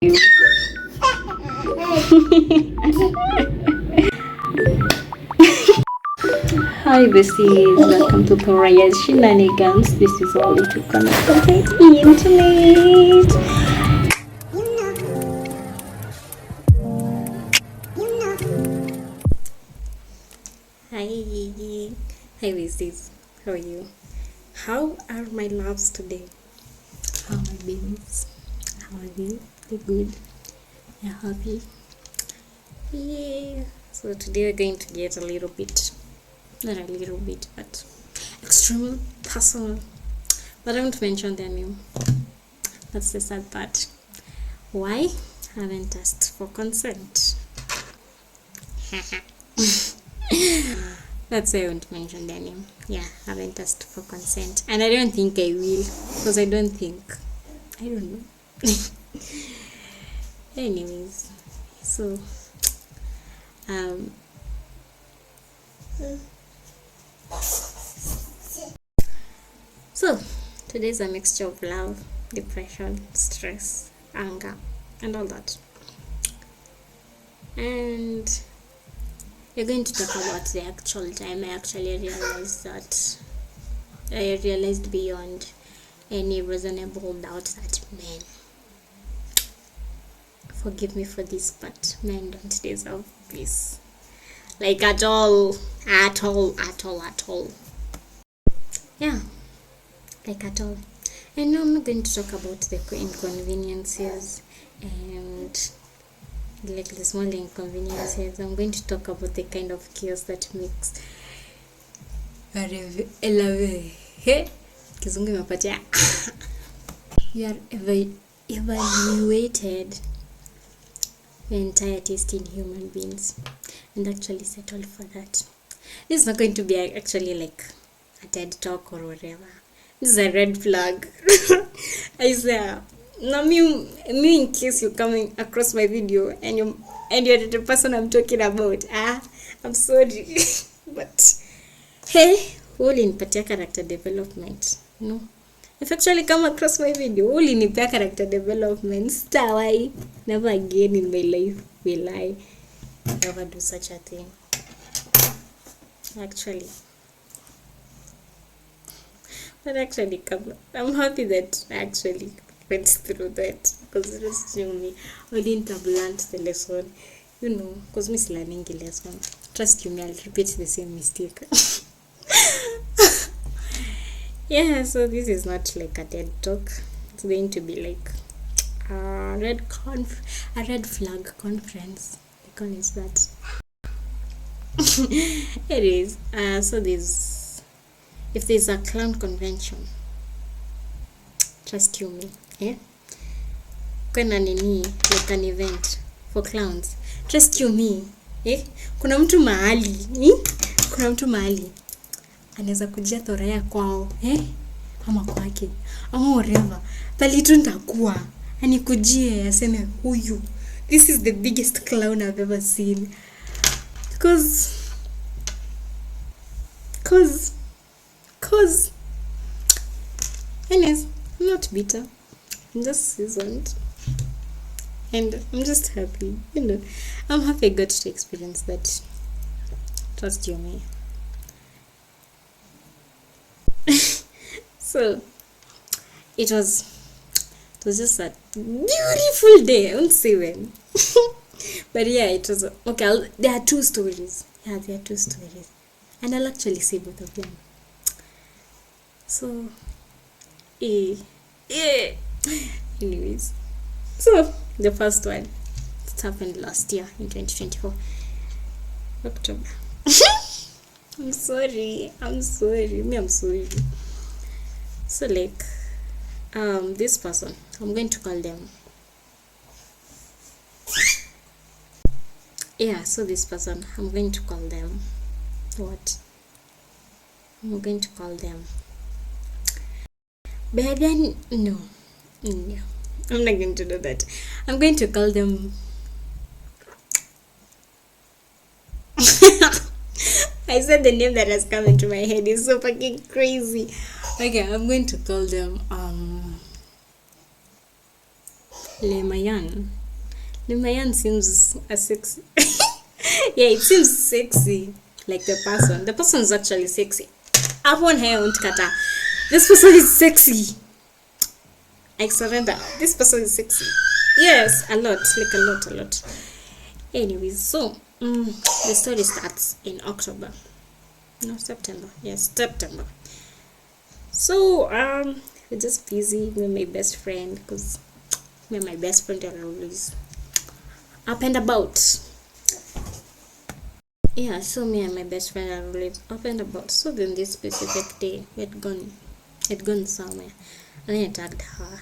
you. Hi besties, welcome to Pariah's Shenanigans. This is all it took on the internet. Hi, hi besties, how are you? How are my loves today? How are my babies? How are you? They good? You're happy? Yeah. So today we're going to get a little bit, not a little bit, but extremely personal. But I won't mention their name. That's the sad part. Why? I haven't asked for consent. That's why I won't mention their name. Yeah, I haven't asked for consent. And I don't think I will. Because I don't know. Anyways. So, um, today's a mixture of love, depression, stress, anger, and all that. And we're going to talk about the actual time I actually realized beyond any reasonable doubt that men, forgive me for this, but men don't deserve this. Like at all. Yeah, like at all. And now I'm not going to talk about the inconveniences and like the small inconveniences. I'm going to talk about the kind of chaos that makes kizungu imepatia you are evaluated your entire taste in human beings and actually settled for that. This is not going to be actually like a TED talk or whatever. This is a red flag. I swear. Now me in case you're coming across my video and you're the person I'm talking about, I'm sorry. But hey, all in patia character development. No. If actually come across my video, all in character development, stawai. Never again in my life will I ever do such a thing. Actually. But actually, I'm happy that I actually went through that because it was me. I didn't have learned the lesson, because Miss learning the lesson. Trust you me, I'll repeat the same mistake. Yeah, so this is not like a TED talk. It's going to be like a red flag conference. I call it that. It is. So if there's a clown convention, trust you me, kuna nini like an event for clowns, trust you me, kuna mtu mahali anaweza kujia thoraya kwao, ama kwake ama whatever, bali tu nitakuwa anikujie aseme huyu, this is the biggest clown I've ever seen, cause anyways, I'm not bitter, I'm just seasoned, and I'm just happy, I'm happy I got to experience that. Trust you me. So it was just a beautiful day. I won't say when. But yeah, it was okay. There are two stories. And I'll actually say both of them. So anyways, so the first one, it happened last year in 2024 October. I'm sorry. I'm sorry. So like this person, I'm going to call them, so this person, I'm going to call them what? I'm going to call them baby. No, I'm not going to do that. I'm going to call them I said the name that has come into my head is so fucking crazy. Okay, I'm going to call them Lemayan. Lemayan seems a sexy. Yeah, it seems sexy. Like the person. The person is actually sexy. Upon hair won't kata. This person is sexy. I surrender. This person is sexy. Yes, a lot. Like a lot. Anyways, so the story starts in October. No, September. Yes, September. So we're just busy with my best friend because me and my best friend are always up and about. Yeah, so me and my best friend are always up and about. So then this specific day we'd gone somewhere, and then I tagged her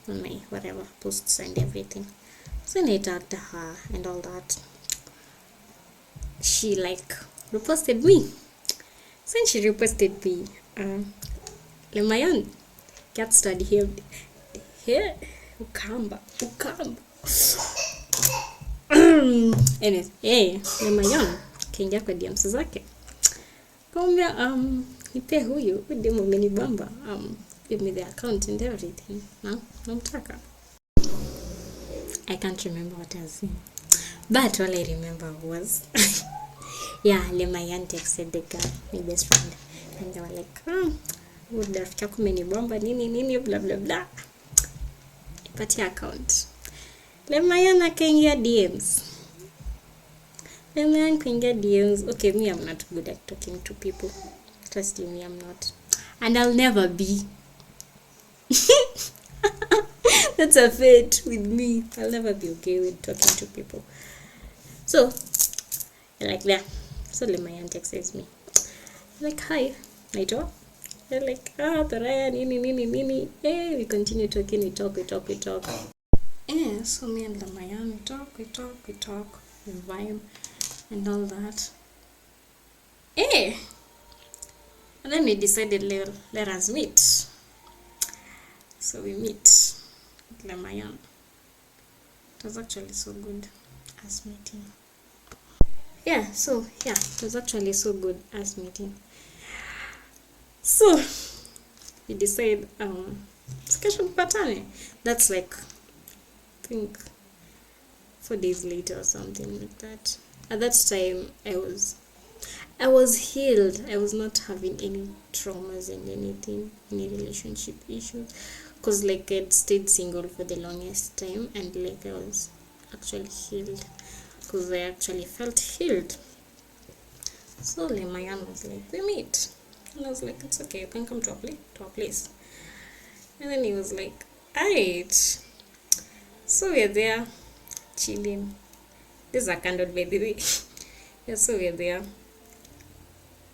on my whatever posts and everything. So then I tagged her and all that. She like reposted me. So she reposted me. Lemayan cat study here. Ukamba. Anyways, hey, Lemayan kaingia kwa DMs zake. Kaambia nipe huyu demo amenibamba. Give me the account and everything. Namtaka. I can't remember what I was saying. But all I remember was yeah, Lemayan texted the guy, my best friend. And they were like, rafiki yako amenibamba nini blah blah blah. Ipatia account. Lemayan akaingia DMs. Lemayan kaingia DMs. Okay, me, I'm not good at talking to people. Trust me, I'm not. And I'll never be. That's a fate with me. I'll never be okay with talking to people. So, like that. So Lemayan texts me. Like, hi, naitwa. They're like, Taraya, nini. Hey, we continue talking, we talk. Yeah, so me and Lemayan, we talk, we vibe, and all that. Hey! And then we decided, let us meet. So we meet with Lemayan. It was actually so good as meeting. Yeah, it was actually so good as meeting. So we decide kesho patane. That's like I think 4 days later or something like that. At that time I was healed. I was not having any traumas and anything, any relationship issues, because like I'd stayed single for the longest time, and like I was actually healed because I actually felt healed. So Lemayan was like, we meet. And I was like, it's okay, you can come to our place. And then he was like, alright. So we're there, chilling. This is a candle, by the way. Yeah, so we're there.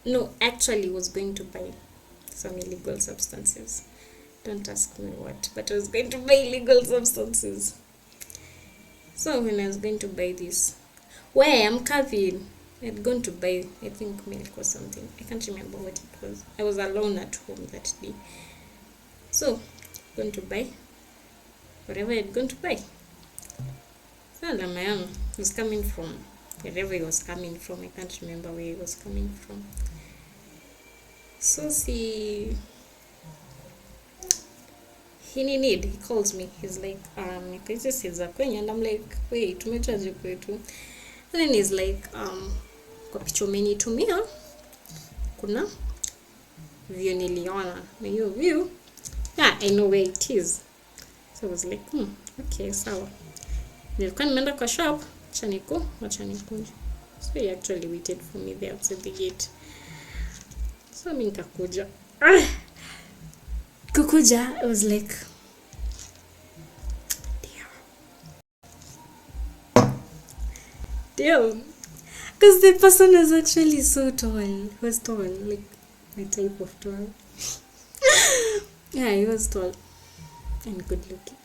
No, actually was going to buy some illegal substances. Don't ask me what, but I was going to buy illegal substances. So when I was going to buy this, where I'm Kevin, I had gone to buy, I think, milk or something. I can't remember what it was. I was alone at home that day. So, going to buy whatever I had gone to buy. So Lemayan was coming from wherever he was coming from. I can't remember where he was coming from. So he calls me. He's like, and I'm like, wait, and then he's like, kwa picha umenitumia kuna view niliona na hiyo view, yeah, I know where it is. So I was like, okay, sawa. Nilikuwa nimeenda kwa shop, acha nikuje. So he actually waited for me there outside the gate. So mimi nikakuja. Kukuja, I was like, damn. Because the person was actually so tall. He was tall, like my type of tall. Yeah, he was tall and good looking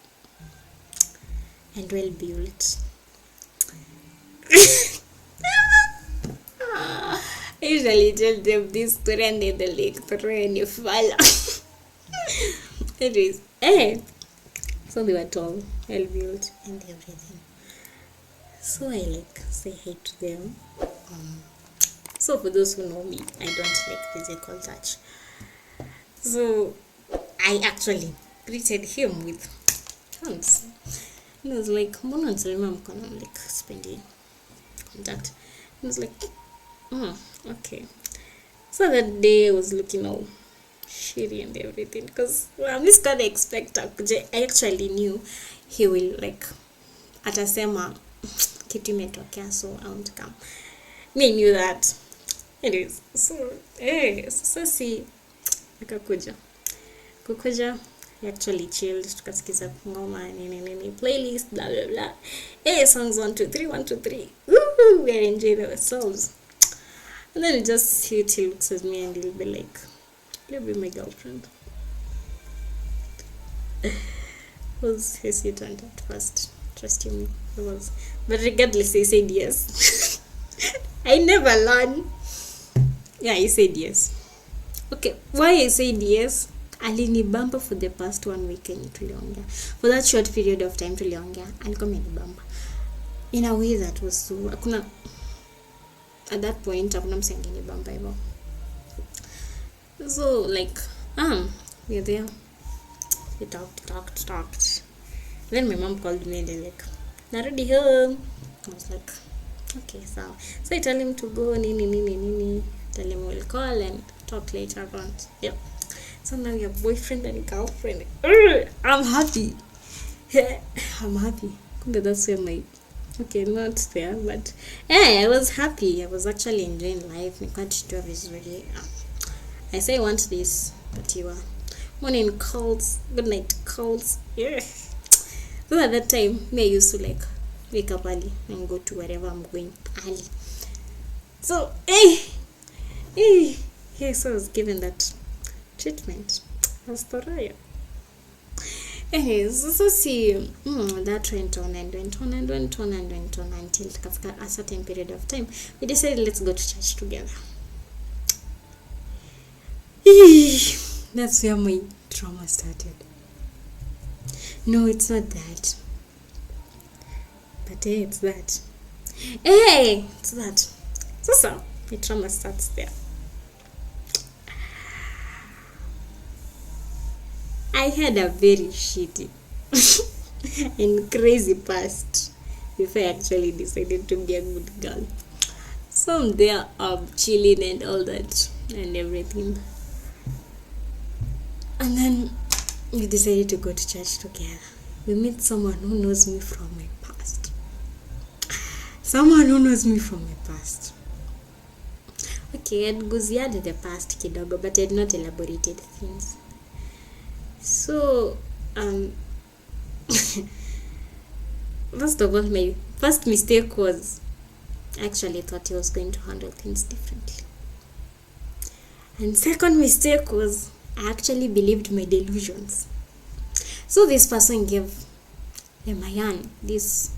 and well built. I usually tell them this story and then they're like, throw any falla. Anyways, so they were tall, well built, and everything. So I like say hi to them. So for those who know me, I don't like physical touch. So I actually greeted him with hands. And I was like, mbona nisalimia mkono? I'm like, spendi contact. And I was like, oh, okay. So that day I was looking all shitty and everything because I'm just gonna expect I actually knew he will like atasema kitu imetokea, so I won't come. Me knew that. Anyways, so sasa si akakuja kukuja, actually chilled, tukasikiza ngoma nini playlist blah blah blah, songs 1 2 3 1 2 3, woo, we are enjoying ourselves. And then he looks at me and he'll be like, you'll be my girlfriend. Was hesitant at first, trust me, he was, but regardless he said yes. I never learn. Yeah, he said yes. Okay, why I said yes? Alinibamba for the past 1 week tuliongea. For that short period of time tuliongea, alikuwa amenibamba in a way that was so, hakuna at that point hakuna msengeni bamba hivyo. So like we're there, we talked. Then my mom called me and like, narudi home. I was like, okay, so I tell him to go nini, tell him we'll call and talk later on. Yep. So now you're boyfriend and girlfriend. I'm happy. I'm happy. That's where my, okay, not there, but I was happy. I was actually enjoying life. Nikajitoa vizuri. I say I want this, but you are morning calls, good night calls. Yeah. So at that time, me I used to like wake up early and go to wherever I'm going early. So so I was given that treatment as Soraya. So see, that went on until after a certain period of time, we decided let's go to church together. That's where my trauma started. No, it's not that. But it's that. It's that. So my trauma starts there. I had a very shitty and crazy past before I actually decided to be a good girl. So I'm there, chilling and all that and everything. And then we decided to go to church together. We met someone who knows me from my past. Okay, I'd guziad the past kidogo, but I had not elaborated things. So, first of all, my first mistake was I actually thought he was going to handle things differently. And second mistake was I actually believed my delusions. So this person gave Lemayan this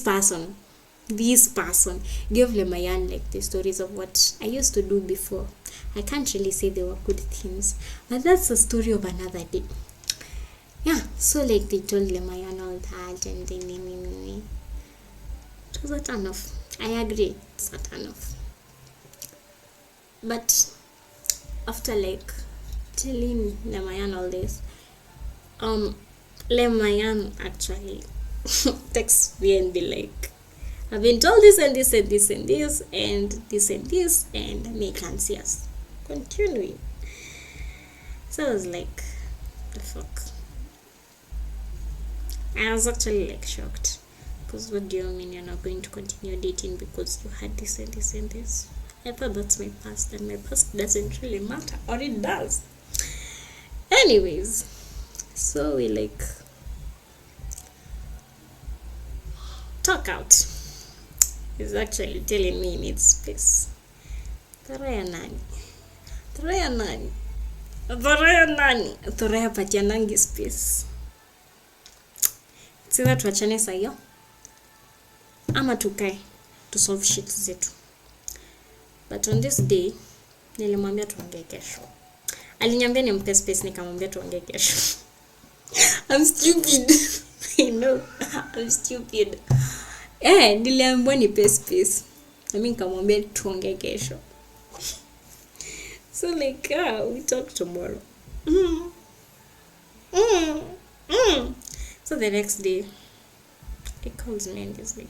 person gave Lemayan like the stories of what I used to do before. I can't really say they were good things, but that's a story of another day. Yeah, so like they told Lemayan all that and then it was a turn off. I agree, it's a turn off. But after like telling Lemayan all this, Lemayan actually texts me and be like, I've been told this and this and this and this and this and this and me can't see us continuing. So I was like, the fuck. I was actually like shocked, because what do you mean you're not going to continue dating because you had this and this and this? I thought that's my past, and my past doesn't really matter, or it does. Anyways, so we like talk out. He's actually telling me he needs space. Thoraya patianangi space. Sasa tuachane sayo ama tukae to solve shit zetu. But on this day nilimwambia tuongee kesho. Aliniambia nimpe space, nikamwambia tuongee kesho. I'm stupid. I know, I'm stupid. Niliambiwa nipe space, na mimi nikamwambia tuongee kesho. So like, we talk tomorrow. So the next day he calls me and he's like,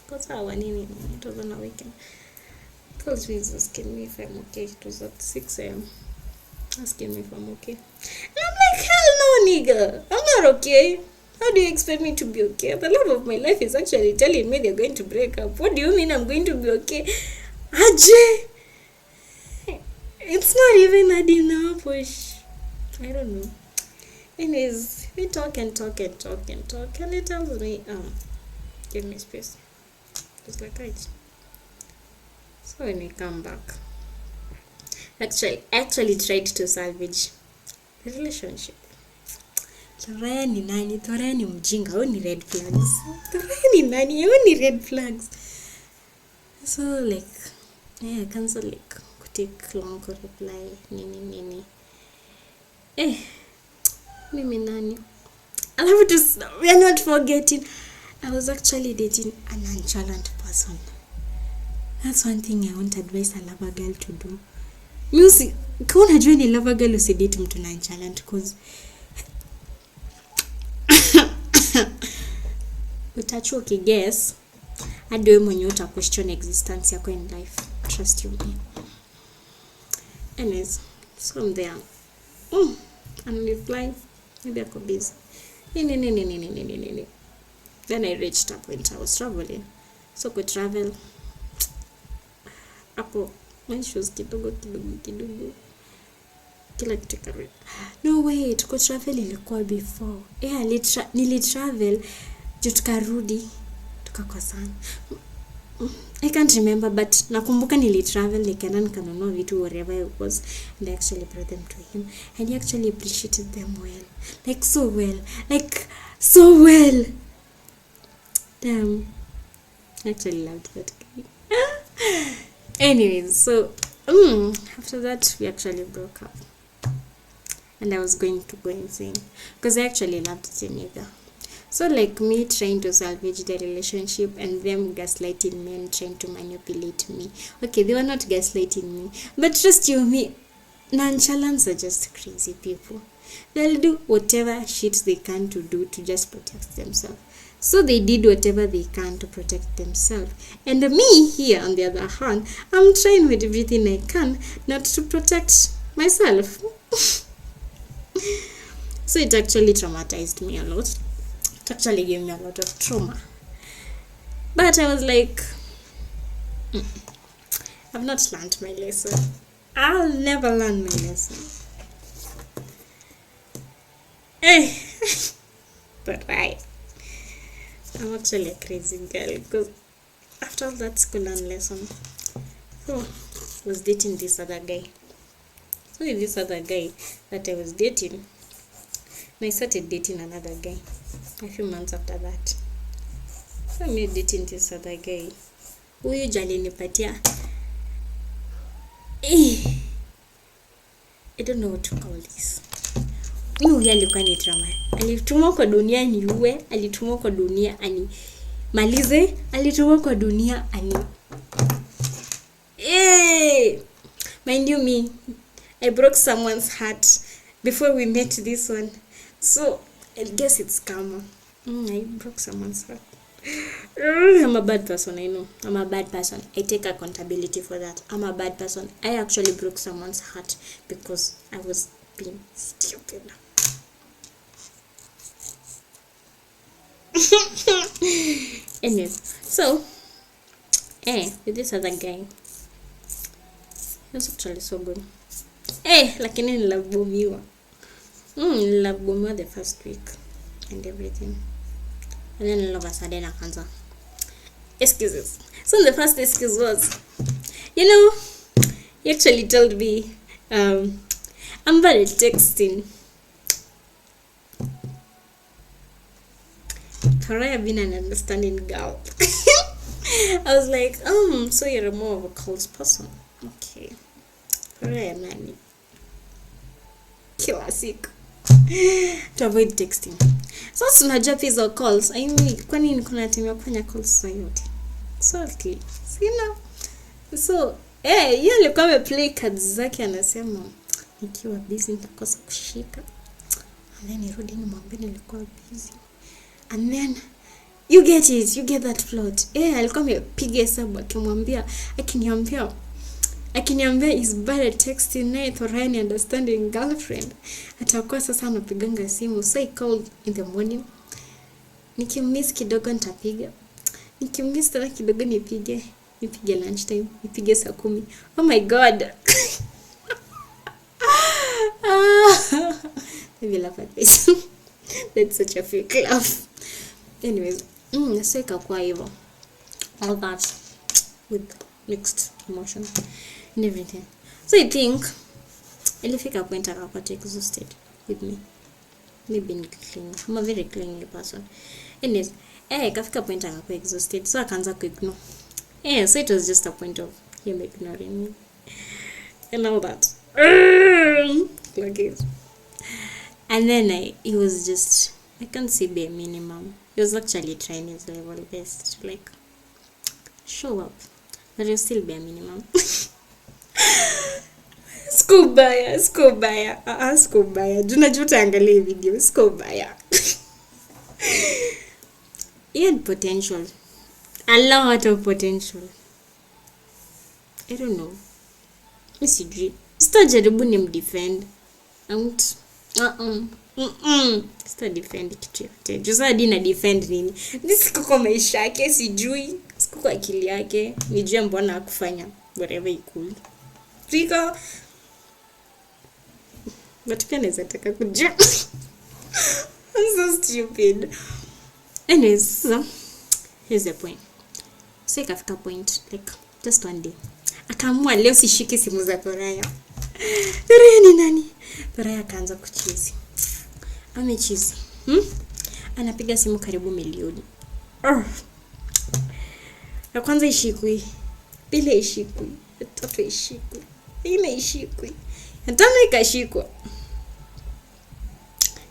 "What's our nini?" It was on a weekend. Calls me, he's asking me if I'm okay. It was at 6 a.m. asking me if I'm okay. And I'm like, hell no, nigga. I'm not okay. How do you expect me to be okay? The love of my life is actually telling me they're going to break up. What do you mean I'm going to be okay? Ajay! It's not even adding up. I don't know. Anyways, we talk and he tells me, give me space. Just like right. So when we come back, actually tried to salvage the relationship. Toraya ni nani? Toraya ni mjinga. Hao ni red flags. Toraya ni nani? Hao ni red flags. So like, yeah, cancel like could take long to reply. Nini. Mimi nani? We are not forgetting. I was actually dating a nonchalant person. That's one thing I won't advise a lover girl to do. Music, kama unajua ni lover girl usidate mtu nonchalant cause utachuo guess hadi wewe mwenyewe uta question existence yako in life. Trust you me. Anyways, so I'm there. And reply, maybe ako busy. Then I reached up when I was traveling. So could travel. Hapo my shoes kidogo. Kila kitu karibu. No wait, could travel ilikuwa before. Nilitravel juu tukarudi tukakosana. I can't remember, but nakumbuka nilitravel nikaenda nikanunua vitu wherever it was, and I actually brought them to him and he actually appreciated them well. Like so well. Damn. I actually loved that guy. Anyways, so after that we actually broke up. And I was going to go insane because I actually loved the nigga. So like me trying to salvage the relationship and them gaslighting me and trying to manipulate me. Okay, they were not gaslighting me, but trust you me, nonchalants are just crazy people. They'll do whatever shit they can to do to just protect themselves. So they did whatever they can to protect themselves. And me here on the other hand, I'm trying with everything I can not to protect myself. So it actually traumatized me a lot. It actually gave me a lot of trauma. But I was like, I've not learned my lesson. I'll never learn my lesson. But right. I'm actually a crazy girl because after all that school and lesson, I was dating this other guy. So with this other guy that I was dating, I started dating another guy a few months after that. So I'm dating this other guy. Huyu jali nipatia. I don't know what to call this. Huyu alikuwa ni drama. Alitumwa kwa dunia niue, alitumwa kwa dunia ani malize, alitumwa kwa dunia ani. Mind you me, I broke someone's heart before we met this one. So I guess it's karma. I broke someone's heart. I'm a bad person, I know. I'm a bad person. I take accountability for that. I'm a bad person. I actually broke someone's heart because I was being stupid. Anyway, so with this other guy, he was actually so good. Lakini nilabomiwa. Nilabomiwa the first week and everything. And then all of a sudden akaanza excuses. So the first excuse was, he actually told me, I'm bad at texting. I've been an understanding girl. I was like, so you're more of a calls person. Okay. Nani. Kila siku. To avoid texting. So unajua hizo calls, I mean, kwani niko na time ya kufanya calls za yote. So okay. So, yeye alikuwa ameplay cards zake anasema nikiwa busy nitakosa kushika. And then nirudi nimwambie nilikuwa busy. And then you get that plot. Alikuwa amepiga hesabu akiniambia is bad at texting night or any understanding girlfriend. Atakuwa sasa anapiganga simu. So I called in the morning. Nikimiss kidogo nitapiga. Nikimiss tena kidogo nipige lunchtime, nipige saa 10. Oh my god. Maybe laugh at this. That's such a fake laugh. Anyways, so ikakuwa hivyo. All that with mixed emotion and everything. So I think ilifika point akakuwa exhausted with me. Maybe clingy. I'm a very clingy person. Anyways, ikafika point akakuwa exhausted. So akaanza kuignore. So it was just a point of him ignoring me. And all that. Like it. And then he was just, I can't say bare minimum. He was actually trying his level best to like show up. But he was still bare minimum. Skubaya. Juna juta angalia video. Skubaya. He had potential. A lot of potential. I don't know. Sijui. Sitajaribu nimdefend. Sita defend kitu yote. Jusa hadi na defend nini? Siko kwa maisha yake, sijui. Siko kwa akili yake. Nijue mbona hakufanya whatever he could. Rika. But pia naweza taka kujua. I'm so stupid. Anyways, so here's the point. So ikafika point, like, just one day. Akaamua leo sishiki simu za Toraya. Toraya ni nani? Toraya akaanza kuchizi. Amechizi. Anapiga simu karibu milioni. Ya kwanza ishikwi. Pili ishikwi. Ya tatu ishikwi. Ine ishikwi. Ya tano ikashikwa.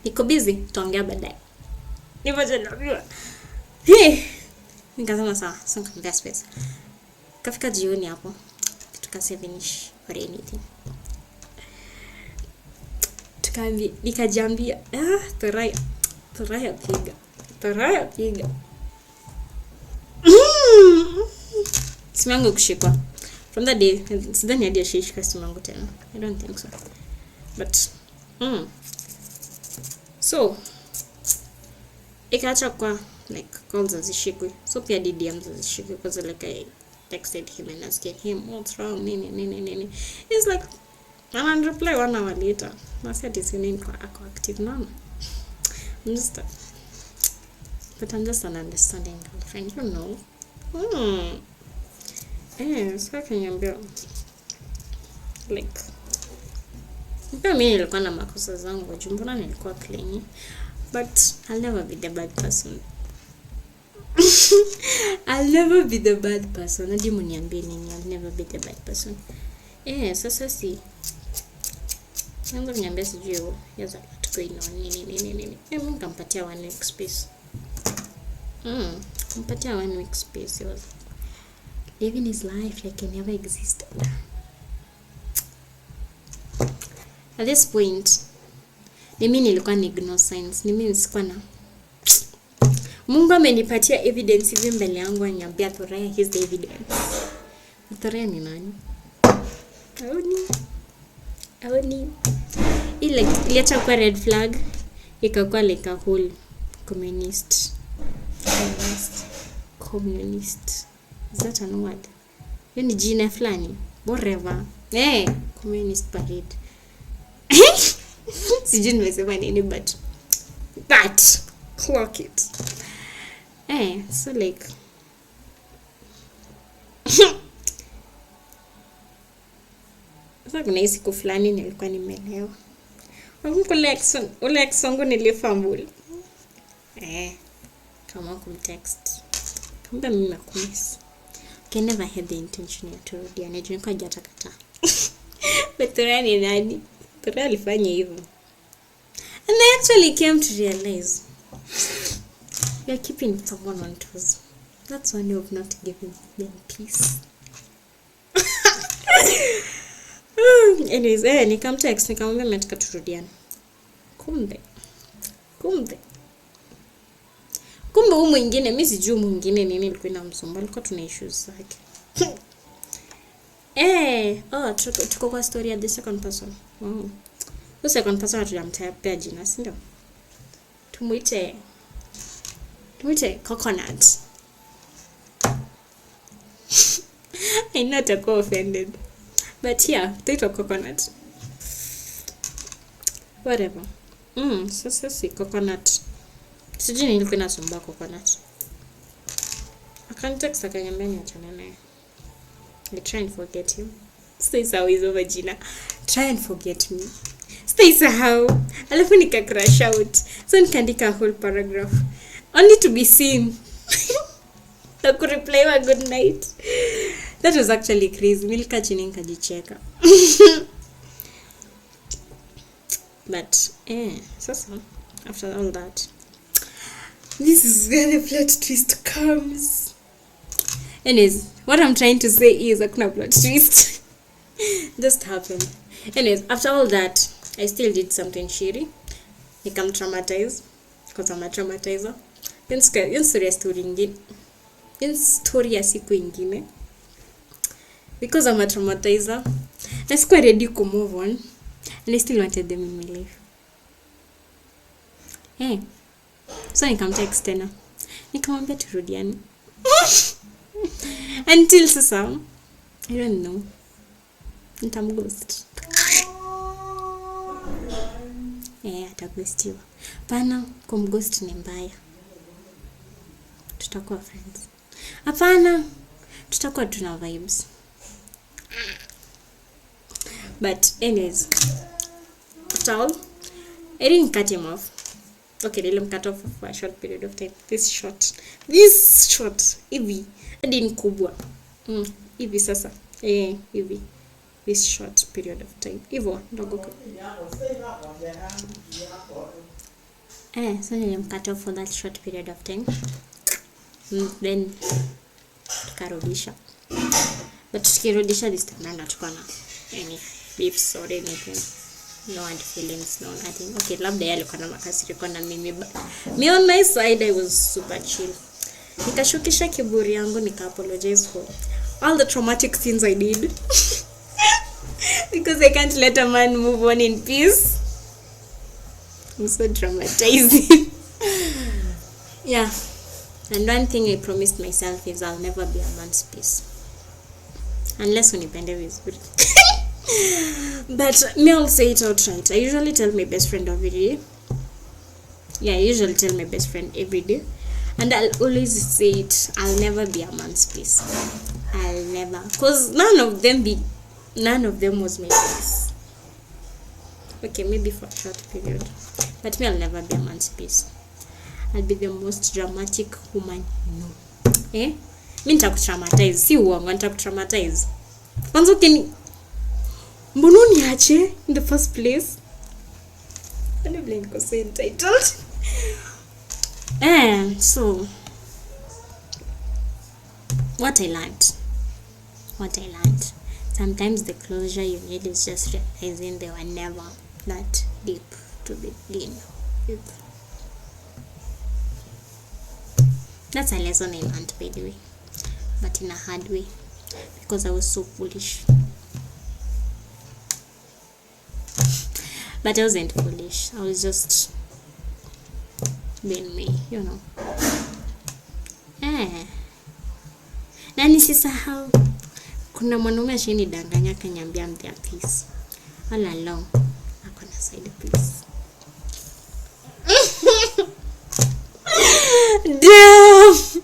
Niko busy, tutaongea baadaye. Nivoje naambiwa. Nikasema sawa, so nikamvest pesa. Kafika jioni hapo. Tuka 7ish or anything. Nikajambia, Toraya piga. Simu yangu kushikwa. From that day, sidhani hadi ashishika simu yangu tena. I don't think so. But, so, ikaacha kwa like calls hazishikwi. So pia DMs hazishikwi because like I texted him and asked him what's wrong, nini. He's like, and I reply 1 hour later. I said it's in ako active now. I'm just an understanding girlfriend, you know. So can you be like, pia mimi nilikuwa na makosa zangu, mbona nilikuwa clingy, but I'll never be the bad person. I'll never be the bad person. Hadi mniambie nini, I'll never be the bad person. Sasa si yangu niambia sijui yaza tuko ino nini. Mimi nikampatia 1 week space. Nikampatia 1 week space. He was living his life like he never existed. At this point, mimi nilikuwa ni ignore signs. Mimi sikuwa na Mungu amenipatia evidence hivi mbele yangu, ananiambia Toraya, here's the evidence. Toraya ni nani? Aoni. Iliacha kwa red flag, ikakuwa like a whole communist. Is that a word? Hiyo ni jina fulani. Whatever. Communist parade. Sijui nimesema nini, but clock it. So like sasa kuna hii siku fulani nilikuwa nimelewa. Ule ex wangu nilifambuli. Kama kumtext. Kamba mimi nakumiss. I never had the intention ya turudia. Najua kwa jatakata. But Toraya ni nani? Toraya alifanya hivyo. And I actually came to realize you're keeping someone on toes. That's one way of not giving them peace. Anyways, nikamtext nikamwambia nataka turudiane. Kumbe kumbe huyu mwingine mimi sijui mwingine nini ilikuwa inamsumbua, alikuwa tuna issues zake. Tuko kwa story ya the second person. The second person hatujamtapia jina, si ndio? Tumuite Coconut. I'm not offended. But yeah, title Coconut. Whatever. Sasa si Coconut. Sijui nilikuwa inasumbua Coconut. Akanitext akaniambia niachane naye. I try and forget him. Stay sawa hizo majina. Try and forget me. Stay sawa. Alafu nika crash out. So nikaandika a whole paragraph. Only to be seen. Na kureply wa good night. That was actually crazy. Nilika chini nikajicheka. But sasa after all that, this is where the plot twist comes. Anyways, what I'm trying to say is hakuna plot twist. Just happened. Anyways, after all that, I still did something shitty. Nikam traumatize because I'm a traumatizer. Then story ya siku ingine. Because I'm a traumatizer, I square ready to move on. And I still wanted them in my life. So nikamtext tena. Nikamwambia turudiane. Until sasa, I don't know. Nitamghost. Ataghostiwa. Pana, kumghost ni mbaya. Tutakuwa friends. Hapana, tutakuwa tuna vibes. But anyways, after all, I didn't cut him off. Okay, let him cut off for a short period of time. This short, hivi hadi ni kubwa. Hivi sasa. Hivi. This short period of time. Hivyo ndogo. So let him cut off for that short period of time. Then tukarudisha. But tukirudisha this time na tukana any beefs or anything. No hard feelings, no nothing. Okay, labda yale kana makasiriko na mimi. Me on my side, I was super chill. Nikashukisha kiburi yangu, nika apologize for all the traumatic things I did. Because I can't let a man move on in peace. I'm so traumatizing. Yeah. And one thing I promised myself is I'll never be a man's peace. Unless unipende vizuri. But me, I'll say it outright. I usually tell my best friend every day. I usually tell my best friend every day. And I'll always say it. I'll never be a man's peace. I'll never. Because none of them was my peace. Okay, maybe for a short period. But me, I'll never be a man's peace. I'll be the most dramatic woman you know. Mi nitakutraumatize. Si uongo, nitakutraumatize. Kwanza mbona niache in the first place? I don't blame because I'm entitled. So what I learned. Sometimes the closure you need is just realizing they were never that deep to begin with. That's a lesson I learned, by the way. But in a hard way. Because I was so foolish. But I wasn't foolish. I was just being me, you know. Na nisisahau kuna mwanaume ashinidanganya akaniambia I'm their peace. All along ako na side piece. Damn.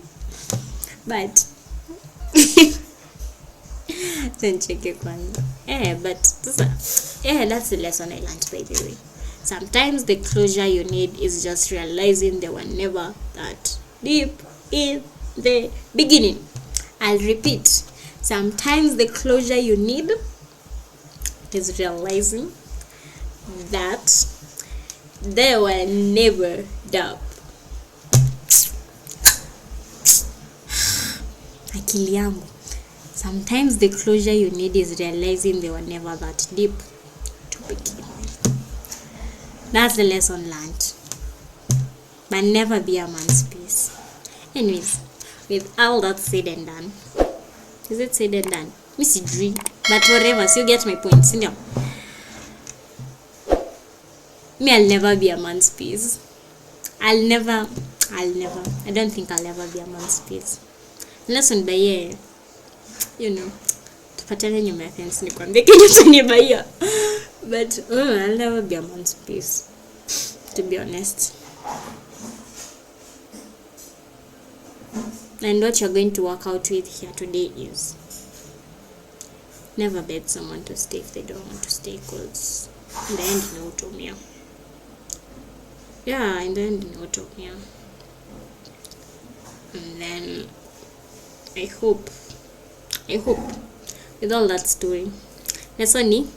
But then check it kwanza. But that's the lesson I learned, by the way. Sometimes the closure you need is just realizing they were never that deep in the beginning. I'll repeat. Sometimes the closure you need is realizing that they were never that. Akili yangu. Sometimes the closure you need is realizing they were never that deep to begin with. That's the lesson learned. but never be a man's peace. Anyways, with all that said and done, is it said and done? Missy dream, but whatever. So you get my point, you know. Me, I'll never be a man's peace. I'll never. I don't think I'll ever be a man's peace. Unless on by you know, tupatane nyuma ya fence nikwambie kenye utanibaia. But I'll never be a man's peace, to be honest. And what you're going to work out with here today is never beg someone to stay if they don't want to stay, because in the end inaumia. Yeah, in the end inaumia. And then I hope with all that story, lesson ni,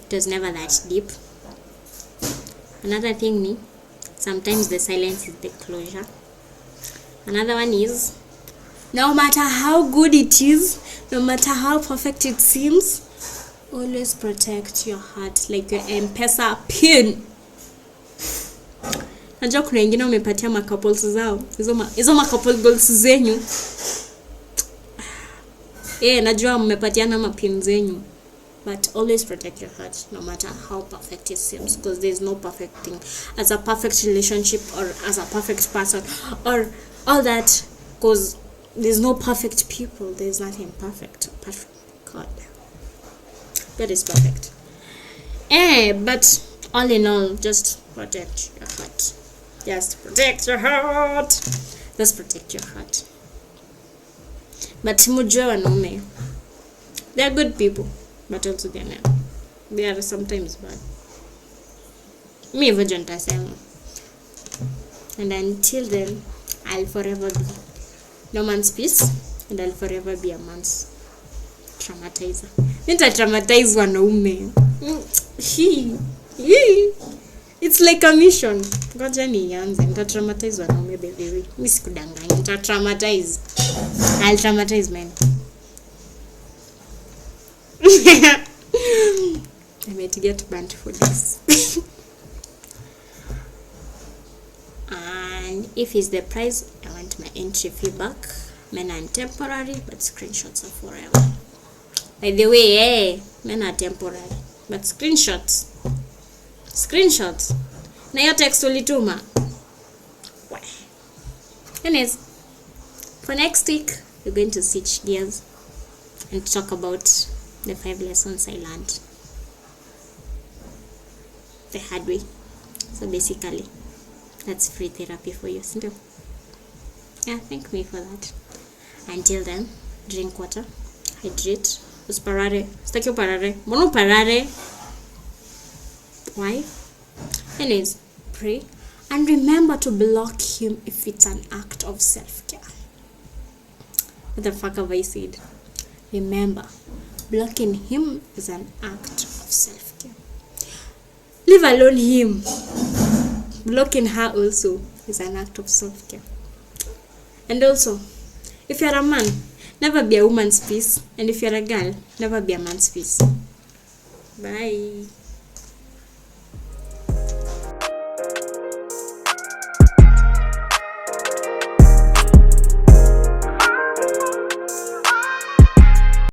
it was never that deep. Another thing ni, sometimes the silence is the closure. Another one is, no matter how good it is, no matter how perfect it seems, always protect your heart like your M-Pesa pin. Najua kuna wengine umepatia ma-couples zao hizo ma-couple goals zenyu. Najua mmepatiana ma-pin zenyu, but always protect your heart no matter how perfect it seems, because there's no perfect thing as a perfect relationship or as a perfect person or all that, because there's no perfect people. There's nothing perfect apart from God. God is perfect. But all in all, just protect your heart. Just protect your heart. Just protect your heart. But mujue wanaume, they are good people, but also they are sometimes bad. Me hivyo nitasema. And until then, I'll forever be no man's peace, and I'll forever be a man's traumatizer. Nita traumatize wanaume. It's like a mission. Ngoja nianze. Nita traumatize wanaume baby. Mimi sikudanganya. Nita traumatize. I'll traumatize men. I might get banned for this. And if it's the price, I want my entry fee back. Men are temporary, but screenshots are forever. By the way, men are temporary, but screenshots. Na hiyo text ulituma. Anyways, for next week, we're going to switch gears and talk about the 5 lessons I learned the hard way. So basically, that's free therapy for you, isn't it? Yeah, thank me for that. Until then, drink water, hydrate, usparare. Sitaki uparare. Mbona uparare? Why? Anyways, pray and remember to block him if it's an act of self-care. What the fuck have I said? Remember, blocking him is an act of self-care. Leave alone him. Blocking her also is an act of self-care. And also, if you're a man, never be a woman's peace. And if you're a girl, never be a man's peace. Bye.